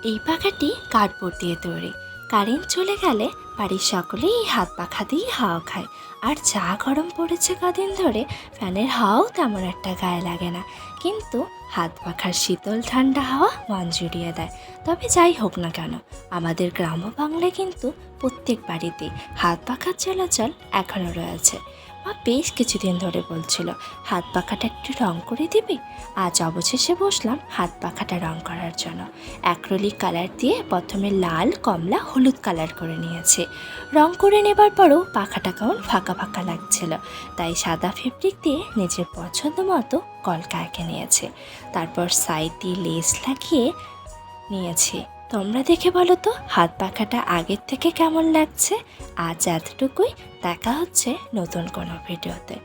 এই পাখাটি কার্ডবোর্ড দিয়ে তৈরি। কারেন্ট চলে গেলে বাড়ির সকলেই এই হাত পাখা দিয়ে হাওয়া খায়। আর যা গরম পড়েছে কদিন ধরে, ফ্যানের হাওয়াও তেমন একটা গায়ে লাগে না, কিন্তু হাত পাখার শীতল ঠান্ডা হাওয়া মন জুড়িয়ে দেয়। তবে যাই হোক না কেন, আমাদের গ্রাম বাংলায় কিন্তু প্রত্যেক বাড়িতেই হাত পাখার চলাচল এখনও রয়েছে। মা বেশ কিছুদিন ধরে বলছিল, হাত পাখাটা একটু রং করে দিবি। আজ অবশেষে বসলাম হাত পাখাটা রং করার জন্য। অ্যাক্রিলিক কালার দিয়ে প্রথমে লাল, কমলা, হলুদ কালার করে নিয়েছে। রং করে নেবার পরও পাখাটা কেমন ফাঁকা ফাঁকা লাগছিল, তাই সাদা ফেব্রিক দিয়ে নিজের পছন্দ মতো কলকা এঁকে নিয়েছে। তারপর সাইড দিয়ে লেস লাগিয়ে নিয়েছি। তোমরা দেখে বলো তো হাত পাখাটা আগের থেকে কেমন লাগছে। আজ এতটুকুই, দেখা হচ্ছে নতুন কোনো ভিডিওতে।